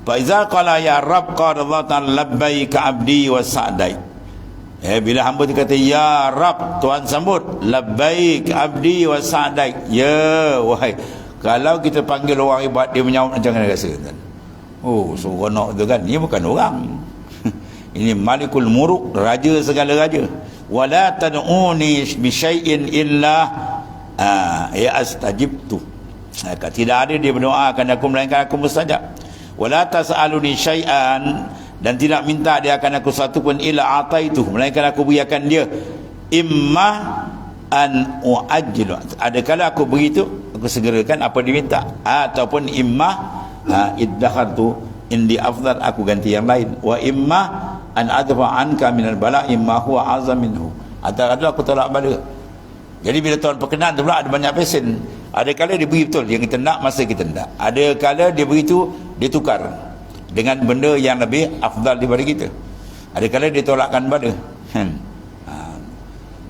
Fa iza qala ya Rabb qala Allah ta'ala labbaika abdi wa sa'dai. Bila hamba tu kata ya Rabb, Tuhan sambut labbaik abdi wa sa'dai. Ya wahai, kalau kita panggil orang hebat dia menyahut jangan rasa kan. Oh seronok tu kan. Ini bukan orang. Ini Malikul Muluk, raja segala raja. Wala tad'uni bi syai'in illa ya astajibtu. Tidak ada dia berdoa akan aku melainkan aku mustajab. Wala tas'aluni syai'an, dan tidak minta dia akan aku satu pun illa ataitu, melainkan aku berikan dia. Imma an uajjilu, ada kala aku begitu aku segerakan apa diminta, ataupun imma iddakhartu indi afdal, aku ganti yang lain. Wa imma an adfa anka minal bala imma huwa azam minhu, atau aku tolak bala. Jadi bila Tuhan perkenan tu pula ada banyak pesen. Ada kala dia beri betul yang kita nak masa kita nak. Ada kala dia beri tu dia tukar dengan benda yang lebih afdal daripada kita. Ada kala dia tolakkan bala.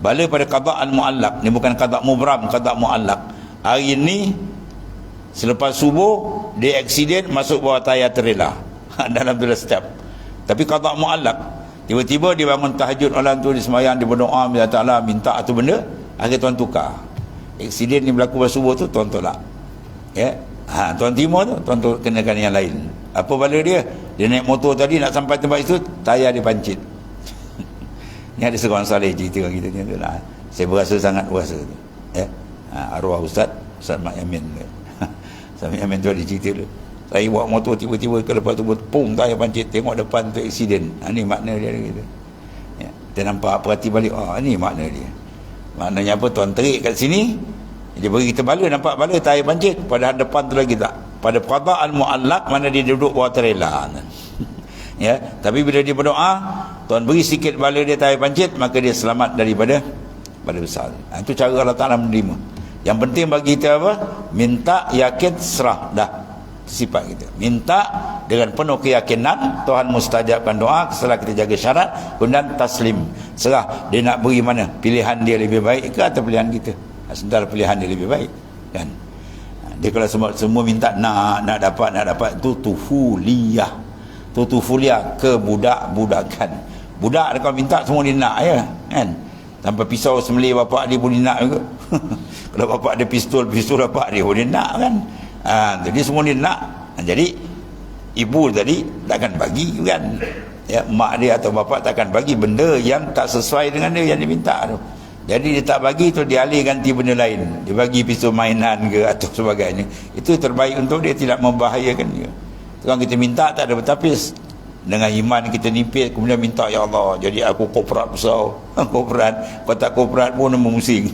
Bala pada qada' al-mu'allaq. Ni bukan qada' mubram, qada' mu'allaq. Hari ni selepas subuh dia aksiden masuk bawah tayar trailer dalam tulah step. Tapi qada' mu'allaq, tiba-tiba dia bangun tahajud malam tu, dia sembahyang, dia berdoa minta Allah minta tu benda, akhir Tuan tukar. Aksiden ni berlaku pada subuh tu Tuan tolak. Ya. Tuan timur tu Tuan kenakan yang lain. Apa bala dia? Dia naik motor tadi nak sampai tempat itu, tayar dia pancit. Ni ada seorang saleh cerita kita ni tu lah. Saya berasa sangat berasa tu. Ya. Arwah Ustaz Mak Yamin. Ustaz Mak Yamin tu ada cerita tu. Saya bawa motor tiba-tiba ke lepas tu pum tayar pancit, tengok depan tu aksiden. Ni makna dia gitu. Ya. Dia nampak perhati balik, ni makna dia. Maknanya apa? Tuan terik kat sini, dia bagi kita bala, nampak bala tayar pancit, padahal depan tu lagi tak. Pada qada' al-mu'allaq mana dia duduk bawah trailer. Ya, tapi bila dia berdoa, Tuhan beri sikit bala dia tayar pancit, maka dia selamat daripada bala besar. Itu cara Allah Ta'ala menerima. Yang penting bagi kita apa? Minta, yakin, serah. Dah. Sifat kita. Minta dengan penuh keyakinan, Tuhan mustajabkan doa setelah kita jaga syarat, kemudian taslim. Serah dia nak beri mana, pilihan dia lebih baik ke atau pilihan kita. Sementara pilihan dia lebih baik kan. Dia kalau semua minta nak dapat tu tufuliyah. Tu tufuliyah, kebudak-budakan. Budak dia kalau minta semua dia nak ya kan. Tanpa pisau sembelih bapak dia pun dia nak juga. Kalau bapak dia pistol bapak dia pun dia nak kan. Jadi semua dia nak. Jadi ibu tadi takkan bagi kan. Ya, mak dia atau bapak takkan bagi benda yang tak sesuai dengan dia yang diminta tu. Jadi dia tak bagi tu, dia alih ganti benda lain. Dia bagi pisau mainan ke atau sebagainya. Itu terbaik untuk dia, tidak membahayakan dia. Kalau kita minta tak ada bertapis. Dengan iman kita nipis, kemudian minta ya Allah jadi aku korporat besar. Korporat, kalau tak korporat pun memusing.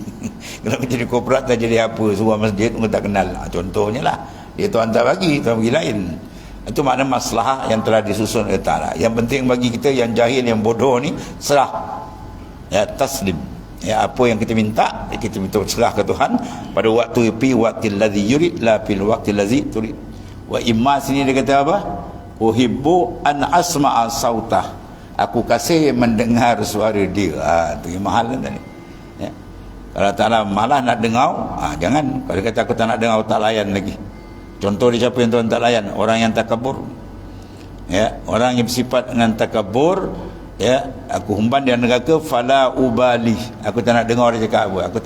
Kalau jadi korporat tak jadi apa, suruh masjid pun tak kenal. Contohnya lah, dia Tuhan tak bagi, Tuhan bagi lain. Itu makna masalah yang telah disusun oleh Ta'ala. Yang penting bagi kita yang jahil, yang bodoh ni, serah. Ya, taslim. Ya, apa yang kita minta, kita minta serah ke Tuhan pada waktu fi waqtil ladzi yurid la fil waqtil ladzi turid. Wa imma sini dia kata apa? Uhibbu an asma'a sautah. Aku kasih mendengar suara dia. Tu yang mahal kan tadi. Ya. Kalau Ta'ala malah nak dengar, jangan. Kalau dia kata aku tak nak dengar, tak layan lagi. Contoh dia siapa yang Tuhan tak layan? Orang yang takabur. Ya, orang yang bersifat dengan takabur, ya, aku humban dia neraka fala ubali. Aku tak nak dengar dia cakap apa. Aku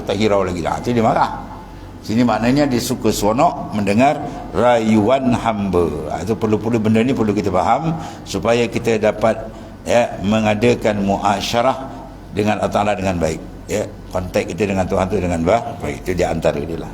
tak hirau lagi lah. Itu dia marah. Sini maknanya dia suka seronok mendengar rayuan hamba. Itu perlu benda ni perlu kita faham supaya kita dapat mengadakan muasyarah dengan Allah Ta'ala dengan baik. Ya, kontak kita dengan Tuhan tu dengan baik. Itu di antara dia lah.